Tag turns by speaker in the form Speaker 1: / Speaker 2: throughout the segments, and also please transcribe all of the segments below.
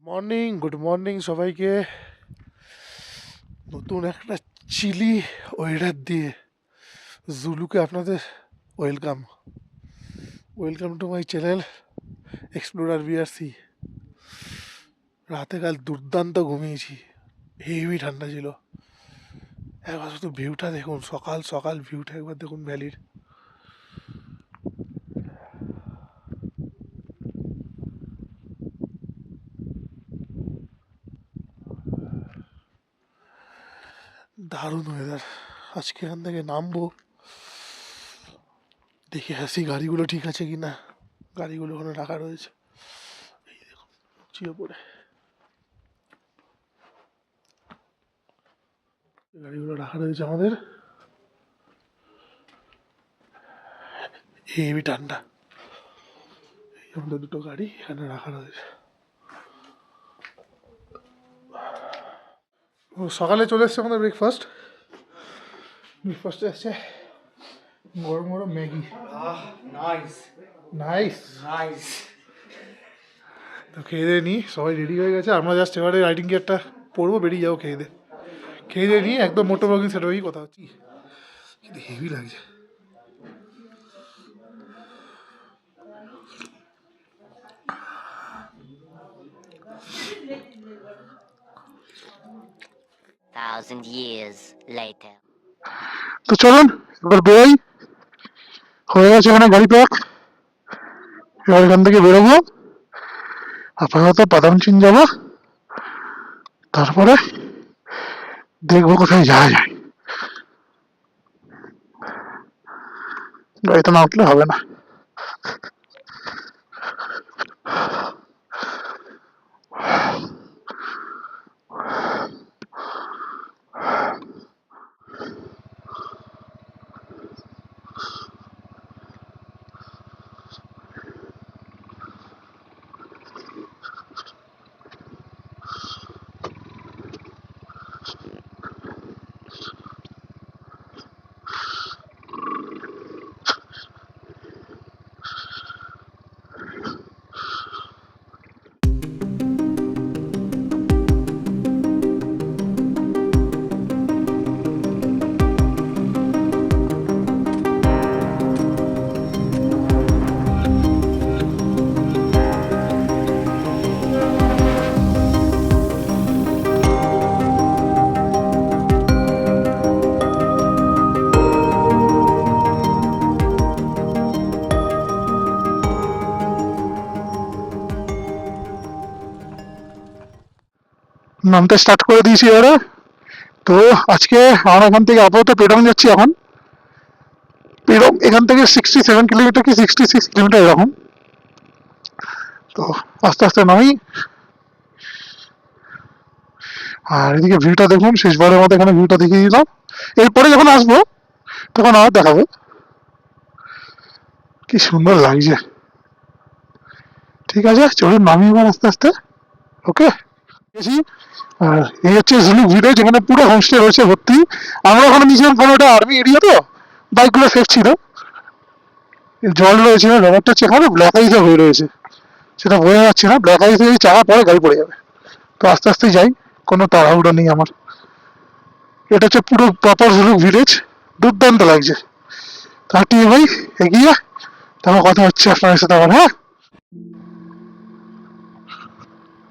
Speaker 1: Morning, good morning সবাইকে। নতুন একটা চিলি ওয়েদার দিয়ে জুলুকে আপনাদের welcome. Welcome to my channel explorer BRC. রাতে কাল দুর্দান্ত ঘুমিয়েছি, হেভি ঠান্ডা ছিল। একবার শুধু ভিউটা দেখুন, সকাল সকাল ভিউটা একবার দেখুন ভ্যালির। দারুণ ওয়েদার। আজকে এখান থেকে নামবো, দেখে আসি গাড়িগুলো ঠিক আছে কি না। গাড়িগুলো ওখানে রাখা রয়েছে, এই দেখুন চিয়ে পড়ে গাড়িগুলো রাখা রয়েছে আমাদের। হেভি ঠান্ডা। এই আমাদের দুটো গাড়ি এখানে রাখা রয়েছে। সকালে চলে এসছে আমাদের ব্রেকফাস্ট। ব্রেকফাস্টে আছে গরম গরম ম্যাগি।
Speaker 2: Nice
Speaker 1: nice.
Speaker 2: নাইস।
Speaker 1: তো খেয়ে দিয়ে নিই, সবাই রেডি হয়ে গেছে। আমরা জাস্ট এবারে রাইডিং গিয়ারটা পরবো, বেরিয়ে যাবো খেয়ে দিয়ে। খেয়ে দিয়ে নিই, একদম মোটো ব্লগিং সেট হয়েই কথা হচ্ছি। কিন্তু হেভি লাগছে।
Speaker 3: Thousand years later.
Speaker 1: তো চলুন এবার বেরোই, হয়ে গেছে এখানে গাড়ি প্যাক। এবার এখান থেকে বেরোবো, আপাতত পাদামচিন যাবো, তারপরে দেখবো কোথায় যাওয়া যায়। গাড়িতে না উঠলে হবে না। নামতে স্টার্ট করে দিয়েছি এবারে। তো আজকে আমরা এখান থেকে আপাতত পেডং যাচ্ছি। এখন পেডং এখান থেকে 67 কিলোমিটার কি 66 কিলোমিটার এরকম। তো আস্তে আস্তে নামি। আর এদিকে ভিউটা দেখুন, শেষবারের মতো এখানে ভিউটা দেখিয়ে দিলাম। এরপরে যখন আসবো তখন আবার দেখাবো। কি সুন্দর লাগছে। ঠিক আছে, চলুন নামি এবার আস্তে আস্তে। ওকে, আর এই হচ্ছে ঝিনুক ভিলেজ, যেখানে পুরো হোমস্টে রয়েছে ভর্তি। আমরা ওখানে নিয়েছিলাম, কারণ ওটা আর্মি এরিয়া, তো বাইকগুলো সেফ ছিল। জল রয়েছে, রবারটা চেখানো ব্ল্যাক আইসে হয়ে রয়েছে, সেটা বোঝা যাচ্ছে না। ব্ল্যাক আইসে যদি চাপা পড়ে গাড়ি পড়ে যাবে। তো আস্তে আস্তে যাই, কোনো তাড়াহুড়ো নেই আমার। এটা হচ্ছে পুরো প্রপার ঝিনুক ভিলেজ, দুর্দান্ত লাগছে। তাড়াতাড়ি ভাই এগিয়ে, তারপর কথা হচ্ছে আপনার সাথে আবার। হ্যাঁ,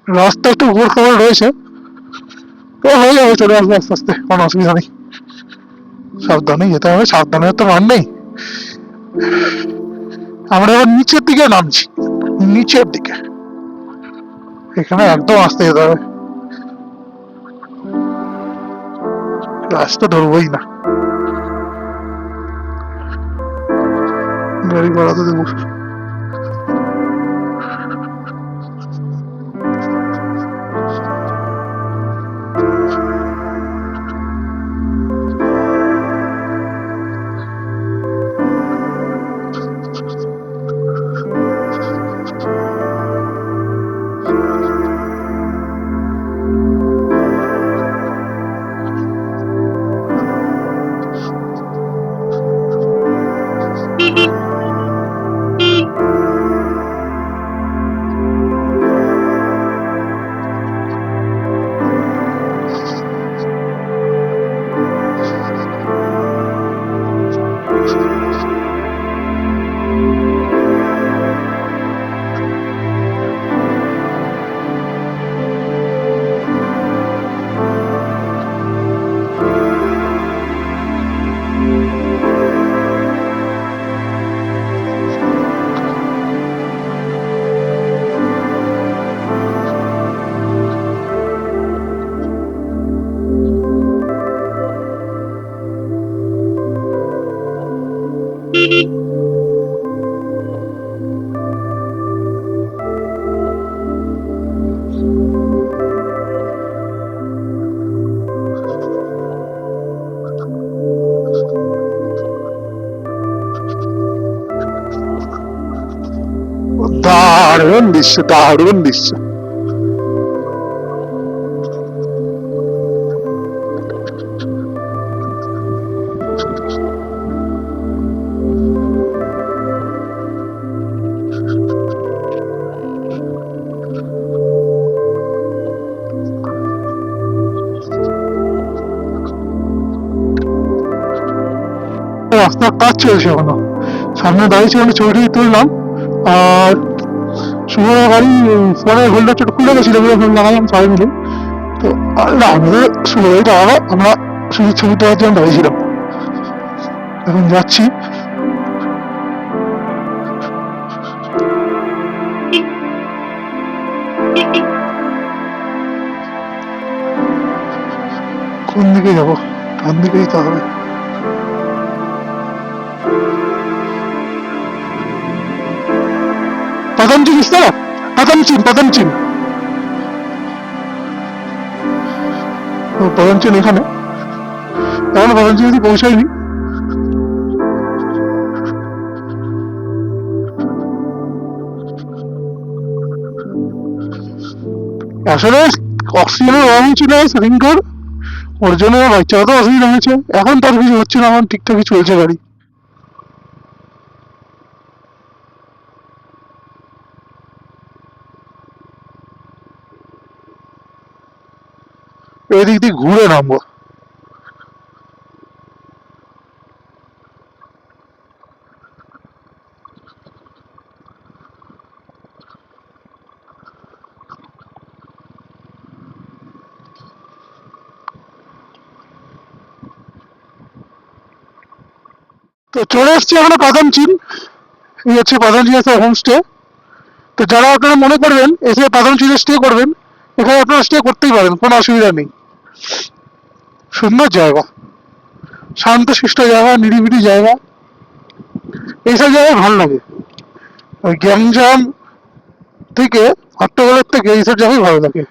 Speaker 1: রাস্তা একটু উপর খাবার রয়েছে, তো হয়ে যাবে, চলে আসবে আস্তে আস্তে, কোনো অসুবিধা নেই। সাবধানেই যেতে হবে, সাবধানের তো মান নেই। আমরা এবার নিচের দিকে নামছি, নিচের দিকে। এখানে একদম আস্তে যেতে হবে, রাস্তা ধরবোই না। গাড়ি বাড়াতে দেবো। দারুণ দৃশ্য, দারুণ দৃশ্য। রাস্তার কাজ চলছে এখনো, সামনে দাঁড়িয়ে ছিল, ছবিটি তুললাম। আর শুভ গাড়ি পরে হোল্ডার চোট খুলে গেছিল, লাগালাম সবাই মিলে। তো আমাদের শুভ গাড়িটা আবার আমরা শুধু ছবি তোলার জন্য দাঁড়িয়েছিলাম। এখন যাচ্ছি। কোন দিকে যাবো? ডান দিকেই তো হবে। পদমচিন ইস तरफ, পদমচিন পদমচিন। পদমচিন এখানে, এখনো পদমচিন অব্দি পৌঁছায়নি। আসলে অক্সিজেনের অভাব ছিল সেদিনকার, ওর জন্য বাইক চালাতে অসুবিধা হয়েছে। এখন তার কিছু হচ্ছে না, এখন ঠিকঠাকই চলছে গাড়ি। এদিক দিয়ে ঘুরে নামবো। তো চলে এসছি এখানে পাদামচিন। এই হচ্ছে পাদামচিন হোমস্টে। তো যারা আপনারা মনে করবেন এসে পাদামচিনে স্টে করবেন, এখানে আপনারা স্টে করতেই পারেন, কোনো অসুবিধা নেই। সুন্দর জায়গা, শান্তশিষ্ট জায়গা, নিরিবিলি জায়গা, এইসব জায়গায় ভালো লাগে। ওই গ্যাংজাম থেকে, হট্টগোলের থেকে এইসব জায়গায় ভালো লাগে।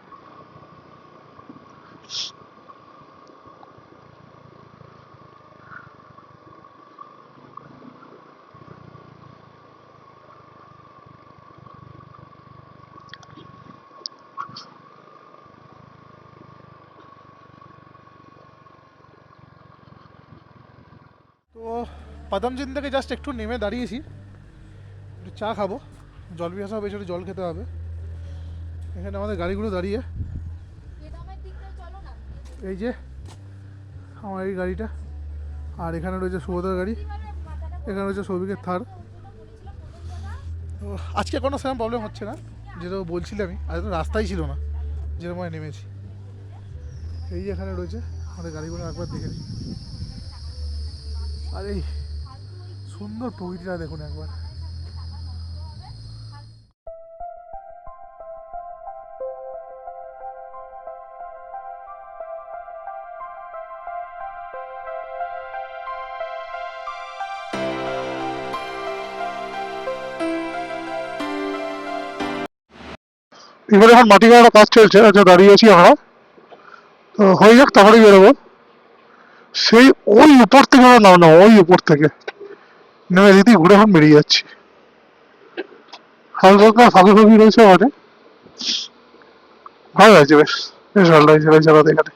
Speaker 1: তো পাদামচিন থেকে জাস্ট একটু নেমে দাঁড়িয়েছি, একটু চা খাবো, জল পিয়াসা হবে, একটু জল খেতে হবে। এখানে আমাদের গাড়িগুলো দাঁড়িয়ে, এই যে আমার এই গাড়িটা, আর এখানে রয়েছে সৌদার গাড়ি, এখানে রয়েছে সৌভিকের থার। তো আজকে কোনো সেরকম প্রবলেম হচ্ছে না, যেটা বলছিলামই, আজ তো রাস্তাই ছিল না যেরকম নেমেছি। এই যে এখানে রয়েছে আমাদের গাড়িগুলো, একবার দেখে নিই। আর এই সুন্দর প্রকৃতিটা দেখুন একবার। এবারে এখন মাটি কাটার কাজ চলছে, আচ্ছা দাঁড়িয়ে আছি আমরা। তো হয়ে যাক, তারপরে বেরোবো। সেই ওই উপর থেকে আমরা নাম, ওই উপর থেকে নেমে দিদি ঘুরে এখন বেরিয়ে যাচ্ছি। হালকা হালকা ফাঁকি ফাঁকি রয়েছে আমাদের, ভালো লাগছে, বেশ বেশ ভালো লাগছে বেশ জায়গাতে এখানে।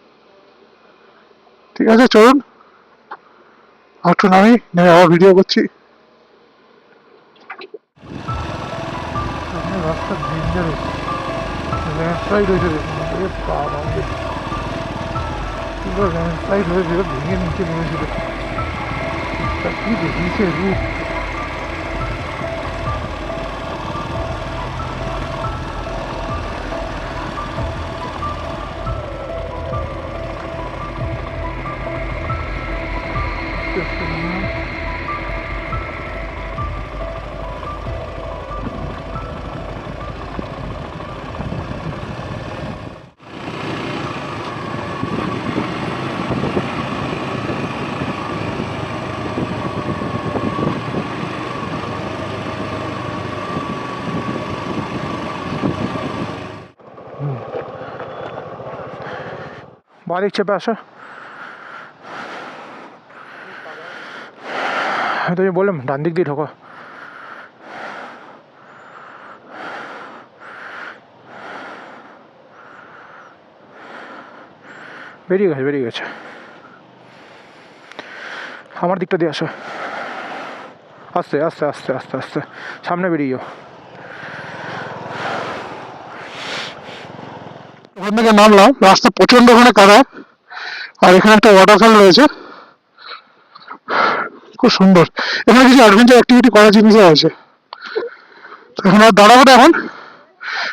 Speaker 1: ঠিক আছে চলুন, আর একটু নামি, নেমে আবার ভিডিও করছি। রাস্তা ডেঞ্জারাস, ল্যান্ডস্লাইড হয়েছে দেখুন, পুরো ল্যান্ডস্লাইড হয়েছিল, ভেঙে নিচে নেমেছিল। তা কি দেখিয়েছে রূপ! বাড়ি চেপে আসো, আমি বললাম ডান দিক দিয়ে ঢোকো।
Speaker 2: বেরিয়ে গেছে, বেরিয়ে গেছে। আমার দিকটা দিয়ে আসো, আস্তে আস্তে আস্তে আস্তে আস্তে সামনে বেরিয়ে যাও।
Speaker 1: ওখান থেকে নামলাম, রাস্তা প্রচন্ড ওখানে কাদা, আর এখানে একটা ওয়াটারফল রয়েছে, খুব সুন্দর। এখানে কিছু অ্যাডভেঞ্চার অ্যাক্টিভিটি করার জিনিসও আছে। তো এখানে আর দাঁড়াবো না এখন,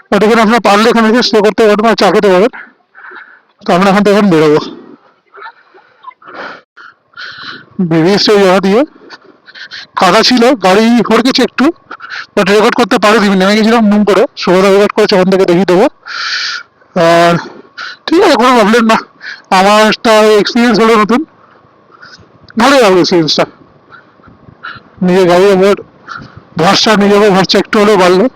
Speaker 1: বাট এখানে আপনারা পারলে এখানে এসে স্টে করতে পারবেন আর চা খেতে পারেন। তো আমরা এখান থেকে এখন বেরোবো, বেরিয়ে এসছে ওই জায়গা দিয়ে। কাদা ছিল, গাড়ি হড়কেছে একটু, বাট রেকর্ড করতে পারিনি, নেমে গেছিলাম নুম করে। সুভদা রেকর্ড করেছে, ওখান থেকে দেখিয়ে দেবো। আর ঠিক আছে, কোনো প্রবলেম না। আমার একটা এক্সপিরিয়েন্স হলো নতুন, ভালোই লাগলো এক্সপিরিয়েন্সটা। নিজের গাড়ির ওপর ভরসা, নিজের ওপর ভরসা একটু হলেও বাড়লো।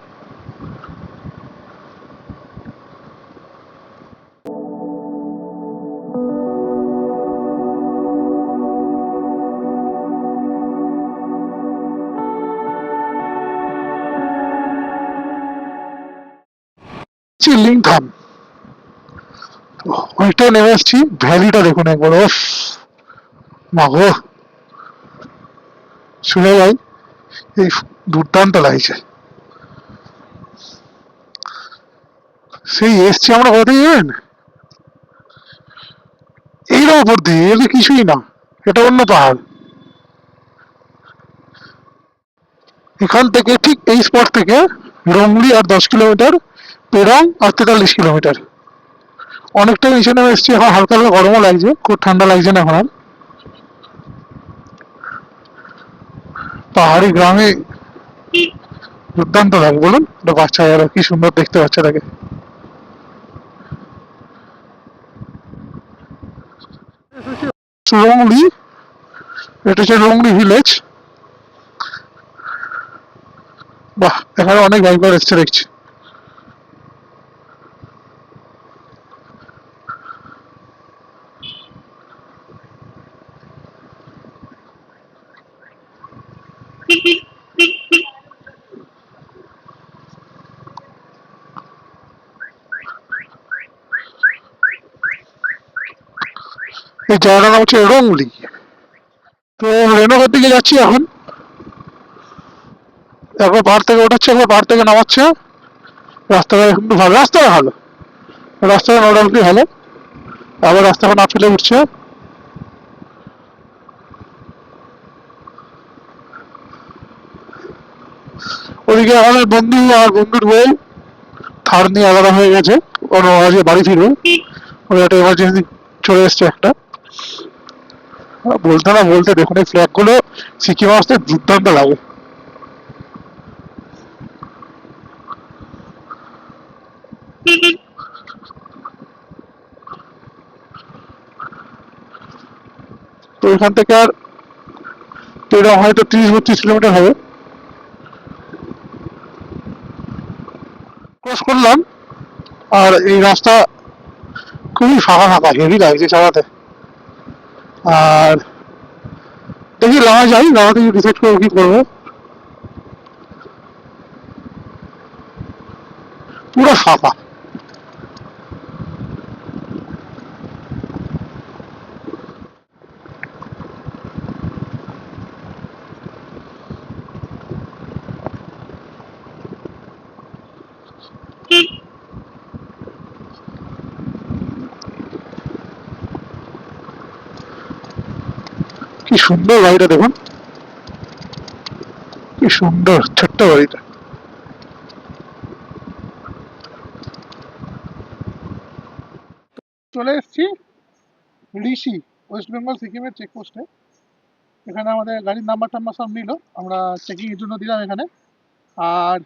Speaker 1: লিংথাম অনেকটাই নেমে এসছি। ভ্যালিটা দেখুন একবার, ও মাগো, শুনে যাই, এই দুর্দান্ত লাগছে। সেই এসছি আমরা, কোথা থেকে যাবেন, এইর ওপর দিয়ে, এর কিছুই না, এটা অন্য পাহাড়। এখান থেকে ঠিক এই স্পট থেকে রংলি আর 10 কিলোমিটার, পেরং আর 43 কিলোমিটার। অনেকটা নিচে নেমে এসছি, এখন হালকা হালকা গরমও লাগছে, খুব ঠান্ডা লাগছে না এখন আর। পাহাড়ি গ্রামে দুর্দান্ত লাগে বলুন, একটা বাচ্চা যারা কি সুন্দর দেখতে বাচ্চাটাকে। রংলি, এটা হচ্ছে রংলি ভিলেজ। বাহ, এখানে অনেক বাইকার এসছে দেখছি। এই জায়গাটার নাম হচ্ছে রংলি। তো রেনোভের দিকে যাচ্ছি এখন, একবার পাহাড় থেকে ওঠাচ্ছে, একবার পাহাড় থেকে নামাচ্ছে। রাস্তাটা একটু ভালো, রাস্তাটা ভালো, রাস্তাটা মোটামুটি ভালো। আবার রাস্তা এখন আপেলে উঠছে। ওদিকে আমাদের বন্ধু আর বন্ধুর বউ থার নিয়ে আলাদা হয়ে গেছে, ওর আজকে বাড়ি ফিরবে। ওর একটা এমার্জেন্সি চলে এসছে একটা। বলতে না বলতে দেখুন, এই ফ্ল্যাগ গুলো সিকিম আসতে দুর্দান্ত লাগে। তো এখান থেকে আর এরকম হয়তো 30-32 কিলোমিটার হবে, ক্রস করলাম। আর এই রাস্তা খুবই ফাঁকা ফাঁকা, হেভি লাগছে চালাতে। আর দেখি লামা যাই, লামা থেকে ডিসাইড করবো কি করবো। পুরো ফাঁকা। কি সুন্দর বাড়িটা দেখুন, কি সুন্দর ছোট্ট বাড়িটা। চলে এসছি ঋষি, ওয়েস্ট বেঙ্গল সিকিমের চেকপোস্টে। এখানে আমাদের গাড়ির নাম্বার টাম্বার সব নিল, আমরা চেকিং এর জন্য দিলাম এখানে। আর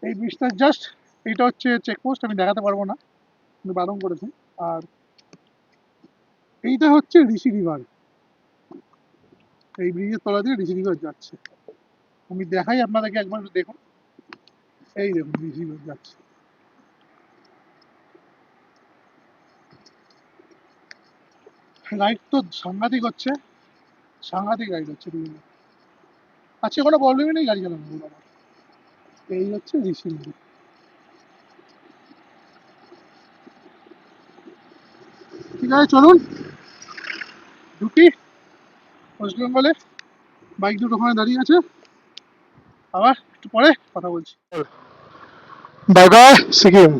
Speaker 1: এই ব্রিজটা জাস্ট, এইটা হচ্ছে চেকপোস্ট, আমি দেখাতে পারবো না, কিন্তু বারণ করেছে। আর এইটা হচ্ছে ঋষি রিভার, এই ব্রিজের তলা দিয়ে ঋষি রিভার যাচ্ছে। আমি দেখাই আপনাদেরকে, একবার দেখুন, এই দেখুন ঋষি রিভার যাচ্ছে। রাইড তো সাংঘাতিক হচ্ছে, সাংঘাতিক রাইড হচ্ছে বিভিন্ন। আজকে কোনো প্রবলেমই নেই গাড়ি চালানো আমার। এই হচ্ছে ঋষি রিভার। ঠিক আছে, চলুন ঢুকি ওয়েস্ট বেঙ্গলে। বাইক দুটো ওখানে দাঁড়িয়ে আছে, আবার একটু পরে কথা বলছি। Bye bye Sikkim.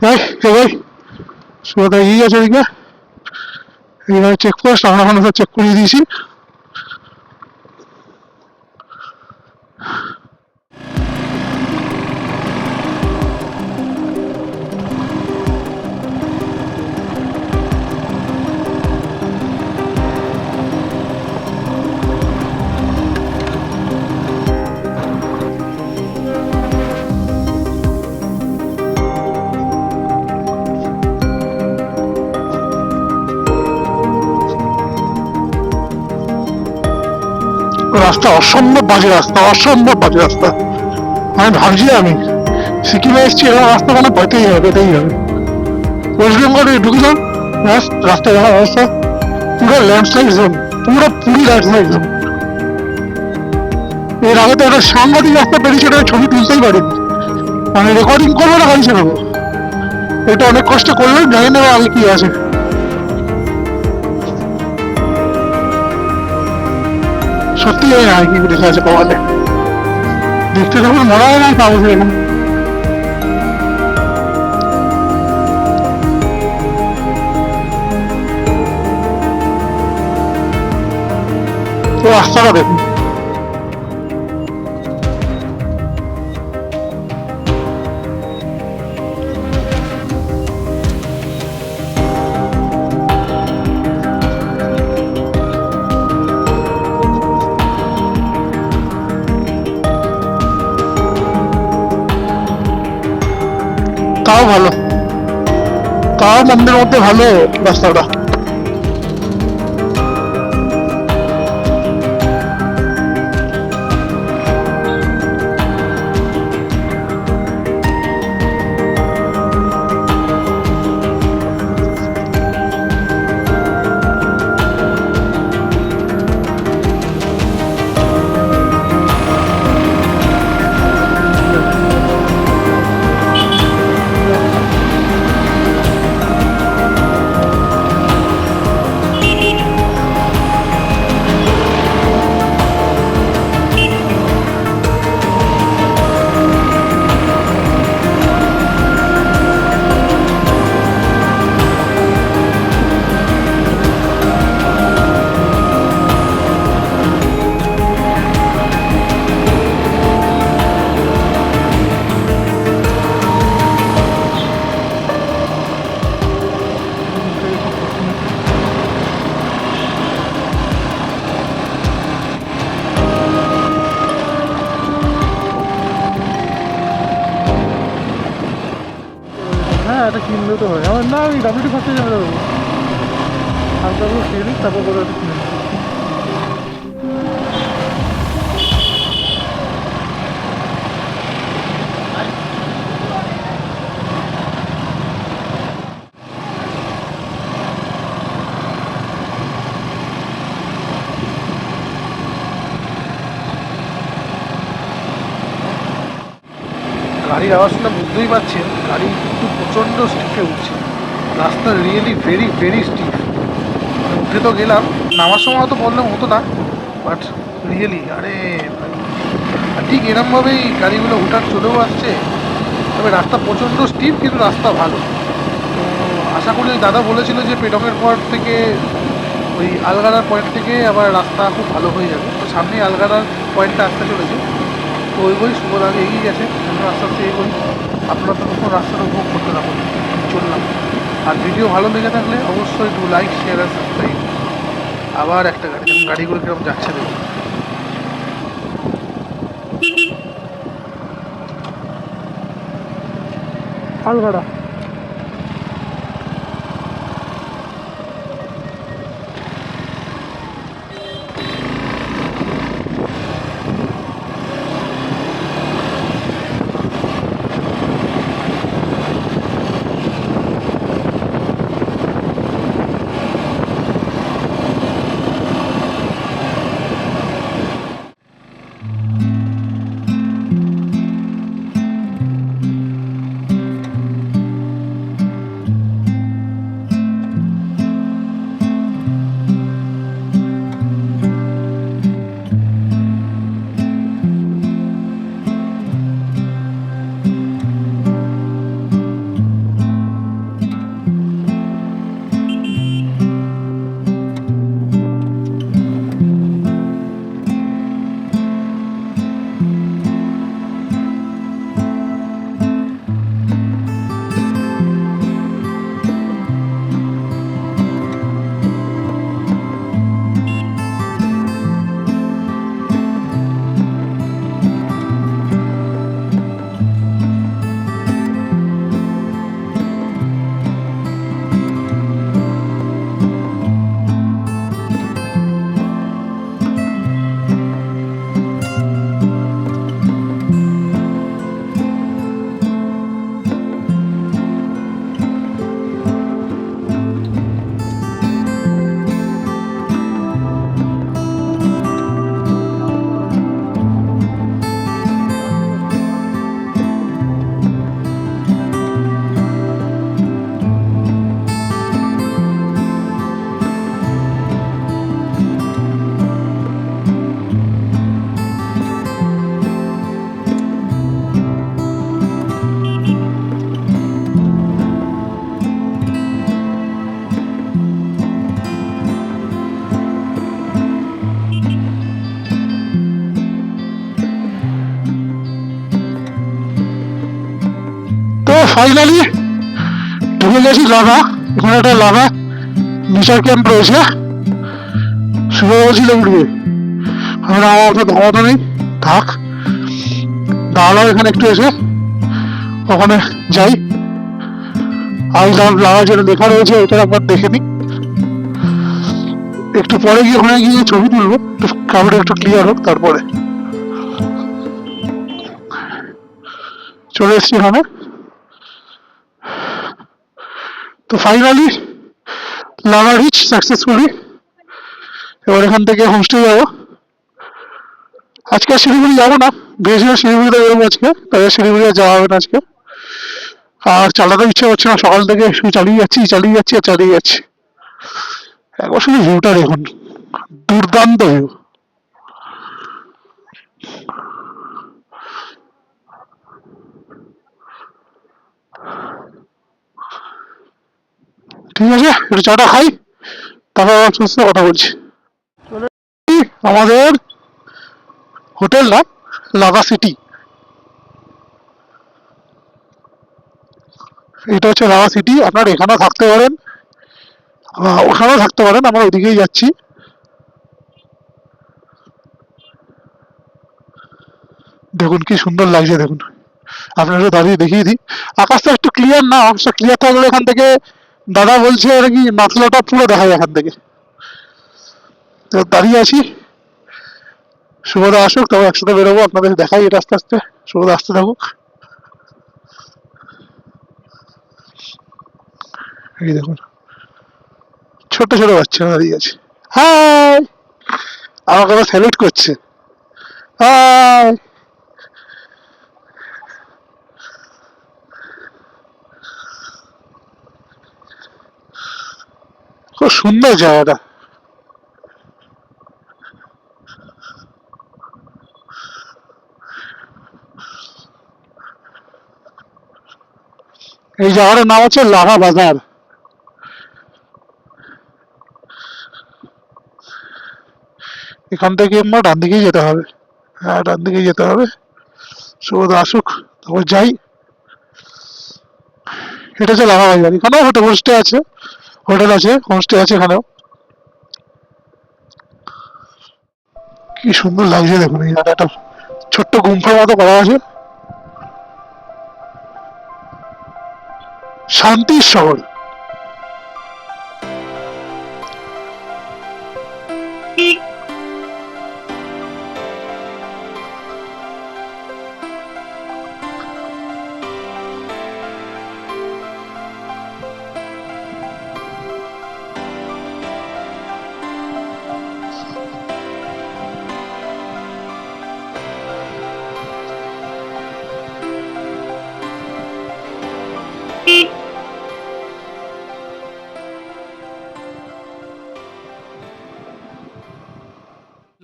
Speaker 1: ভাই সুরত এগিয়ে গেছে ওদিকে, এইভাবে চেকপোস্ট আমরা ওখানে চেক করিয়ে দিয়েছি। রাস্তা অসম্ভব বাজে রাস্তা, অসম্ভব বাজে রাস্তা। আমি ভাবছি আমি সিকিমে এসেছি, এরকম রাস্তা মানে পেতেই হবে পেতেই হবে। ওয়েস্ট বেঙ্গলে ঢুকলাম, রাস্তা দেখা অবস্থা পুরো ল্যান্ডস্লাইড জোন, পুরো পুরি ল্যান্ডস্লাইড জোন। এর আগে তো একটা সাংঘাতিক রাস্তা পেরিয়েছে, ওটা ছবি তুলতেই পারিনি, মানে রেকর্ডিং করবো না গাড়ি চালাবো। এটা অনেক কষ্ট করলাম, জানি না আগে কি আছে। সত্যি জানি না কি লেখা আছে কমালে, দেখতে তখন মনে হয় না পাবো সেরকম। তো রাস্তাটা দেখুন, তাও ভালো, তাও মন্দিরের মধ্যে ভালো রাস্তাটা।
Speaker 2: হ্যাঁ এটা কিনলে তো হয় আমার, না আমি ডাব্লিউটি ফার্স্টে যাবে দেবো, হালকাগুলো খেয়ে নিই তারপর করে একটা কিনে নেবো। গাড়ির আওয়াজ শুনে বুঝতেই পারছেন গাড়ি কিন্তু প্রচণ্ড স্টিফে উঠছে, রাস্তা রিয়েলি ভেরি ভেরি স্টিফ। উঠে তো গেলাম, নামার সময় হয়তো প্রবলেম হতো না, বাট রিয়েলি আরে আর ঠিক এরমভাবেই গাড়িগুলো হুটার চলেও আসছে। তবে রাস্তা প্রচণ্ড স্টিফ, কিন্তু রাস্তা ভালো। তো আশা করি দাদা বলেছিল যে পেডংয়ের পর থেকে ওই আলগাড়ার পয়েন্ট থেকে আবার রাস্তা খুব ভালো হয়ে যাবে। তো সামনেই আলগাড়ার পয়েন্টটা আসতে চলেছে, তো ওই বই শুভর আগে এগিয়ে গেছে, আমরা আস্তে আস্তে এগোই। আপনারা ততক্ষণ রাস্তাটা উপভোগ করতে থাকুন, চললাম। আর ভিডিও ভালো লেগে থাকলে অবশ্যই একটু লাইক শেয়ার আর সাবস্ক্রাইব। আবার একটা গাড়ি, যেমন গাড়িগুলো কিরকম যাচ্ছে দেখুন। আলগাড়া
Speaker 1: ফাইনালি ঢুকে গেছি লাভা। এখানে একটা লাভা নেচার ক্যাম্প রয়েছে। শুভ ছিল উঠবে, আমরা আমার তো দাঁড়ানো নেই, থাক দাঁড়াও এখানে একটু এসে ওখানে যাই। আই লাভ লাভা যেটা লেখা রয়েছে ওটা একবার দেখে নিই। একটু পরে গিয়ে ওখানে গিয়ে ছবি তুলবো, একটু ক্যামেরা একটু ক্লিয়ার হোক তারপরে। চলে এসছি এখানে। তো ফাইনালি লাভা রিচ সাকসেসফুলি। এবার এখান থেকে হোমস্টে যাবো। আজকে আর শিলিগুড়ি যাবো না, ভেবেছিলাম শিলিগুড়িতে বেরোবো আজকে, তবে শিলিগুড়ি আর যাওয়া হবে না আজকে। আর চালাতে ইচ্ছে হচ্ছে না, সকাল থেকে শুধু চালিয়ে যাচ্ছি চালিয়ে যাচ্ছি আর চালিয়ে যাচ্ছি। একবার শুধু ভিউটা দেখুন, দুর্দান্ত ভিউ। ঠিক আছে, একটু চাটা খাই, তারপর আপনার সাথে কথা বলছি। চলে এসেছি আমাদের হোটেল না, লাভা সিটি। এটা হচ্ছে লাভা সিটি। আপনারা এখানেও থাকতে পারেন, ওখানেও থাকতে পারেন, আমরা ওইদিকেই যাচ্ছি। দেখুন কি সুন্দর লাগছে, দেখুন। আপনারা একটু দাঁড়িয়ে দেখিয়ে দিই। আকাশটা একটু ক্লিয়ার না, আকাশটা ক্লিয়ার থাকলে এখান থেকে দাদা বলছে নাকি নাথলাটা পুরো দেখা যায় এখান থেকে। তো দাঁড়িয়ে আছি, শুভদা আসুক তবে একসাথে বেরোবো, আপনাদের দেখাই এটা আস্তে আস্তে। শুভদা আসতে থাকুক। এই দেখুন ছোট ছোট বাচ্চা দাঁড়িয়ে আছে, হাই আমাকে আবার স্যালুট করছে, হাই। খুব সুন্দর জায়গাটা। এই জায়গাটার নাম হচ্ছে লাভা বাজার। এখান থেকে আমরা ডান দিকেই যেতে হবে, হ্যাঁ ডান দিকেই যেতে হবে। শুভদা আসুক তারপর যাই। এটা হচ্ছে লাভা বাজার। এখানেও হোটেল হোমস্টে আছে, হোটেল আছে হোমস্টে আছে এখানেও। কি সুন্দর লাগছে দেখুন, এই জায়গাটা একটা ছোট্ট গুম্ফার মতো করা আছে। শান্তির শহর।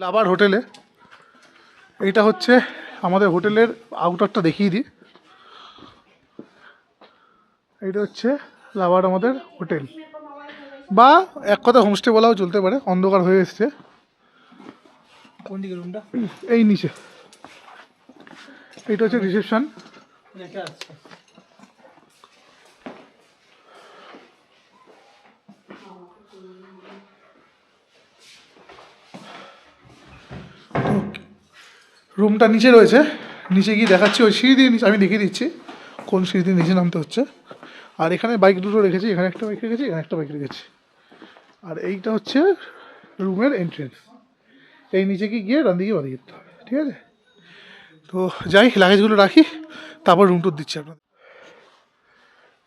Speaker 2: লাভার হোটেলে, এইটা হচ্ছে আমাদের হোটেলের আউটারটা দেখিয়ে দিই। এইটা হচ্ছে লাভার আমাদের হোটেল, বা এক কথা হোমস্টে বলাও চলতে পারে। অন্ধকার হয়ে এসছে।
Speaker 4: কোন দিকে রুমটা?
Speaker 2: এই নিচে এইটা হচ্ছে রিসেপশন।
Speaker 4: এটা আছে।
Speaker 2: রুমটা নিচে রয়েছে, নিচে গিয়ে দেখাচ্ছি। ওই সিঁড়ি দিয়ে নিচে আমি দেখিয়ে দিচ্ছি কোন সিঁড়ি দিয়ে নিচে নামতে হচ্ছে। আর এখানে বাইক দুটো রেখেছি, এখানে একটা বাইক রেখেছি, এখানে একটা বাইক রেখেছি। আর এইটা হচ্ছে রুমের এন্ট্রেন্স। এই নিচে গিয়ে ডান দিকে বাদিয়ে যেতে হবে, ঠিক আছে? তো যাই, লাগেজগুলো রাখি, তারপর রুম টুর দিচ্ছি আপনাদের।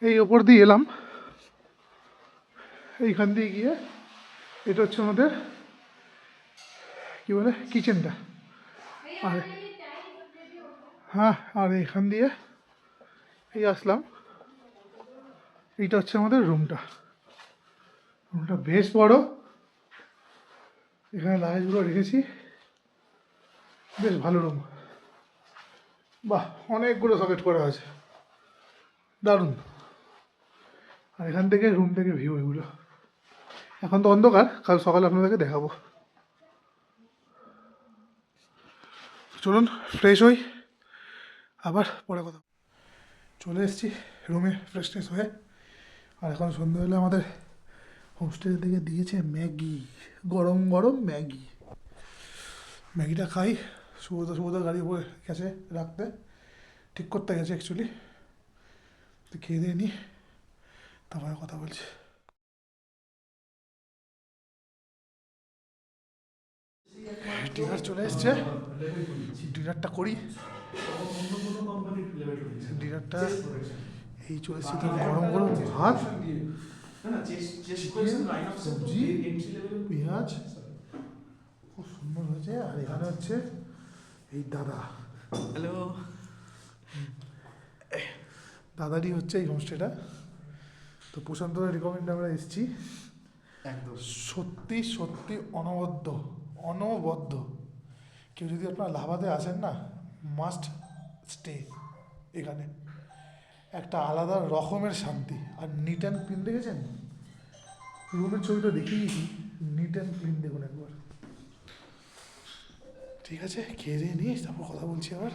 Speaker 2: এই ওপর দিয়ে এলাম, এইখান দিয়ে গিয়ে এটা হচ্ছে আমাদের কী বলে কিচেনটা। আর হ্যাঁ, আর এখান দিয়ে এই আসলাম, এইটা হচ্ছে আমাদের রুমটা। রুমটা বেশ বড়, এখানে লাগেজগুলো রেখেছি। বেশ ভালো রুম, বাহ, অনেকগুলো সকেট করা আছে, দারুণ। আর এখান থেকে রুম থেকে ভিউ এগুলো। এখন তো অন্ধকার, কাল সকালে আপনাদেরকে দেখাবো। চলুন ফ্রেশ হই, আবার পরে কথা। চলে এসেছি রুমে ফ্রেশ ট্রেশ হয়ে। আর এখন সন্ধ্যা হলে আমাদের হোস্টেল থেকে দিয়েছে ম্যাগি, গরম গরম ম্যাগি। ম্যাগিটা খাই। সুবোধা গাড়ি উপরে গেছে রাখতে, ঠিক করতে গেছে অ্যাকচুয়ালি। তো খেয়ে দিয়ে নি, তারপরে কথা বলছি। ডিনার চলে এসছে, ডিনারটা করি। ডিনারটা এই চলে এসছে, তো গরম গরম ভাত, সবজি, পেঁয়াজ, খুব সুন্দর হয়েছে। আর এখানে হচ্ছে এই দাদা,
Speaker 5: হ্যালো।
Speaker 2: দাদারই হচ্ছে এই হোমস্টেটা। তো প্রশান্ত রিকমেন্ডে আমরা এসেছি।
Speaker 5: একদম
Speaker 2: সত্যি সত্যি অনবদ্য। কেউ যদি আপনারা লাভাতে আসেন না, মাস্ট স্টে এখানে। একটা আলাদা রকমের শান্তি। আর নিট অ্যান্ড ক্লিন দেখেছেন? রুমের ছবিটা দেখিয়েছি, নিট অ্যান্ড ক্লিন দেখুন একবার। ঠিক আছে, খেয়ে দিয়ে নিই, তারপর কথা বলছি আবার।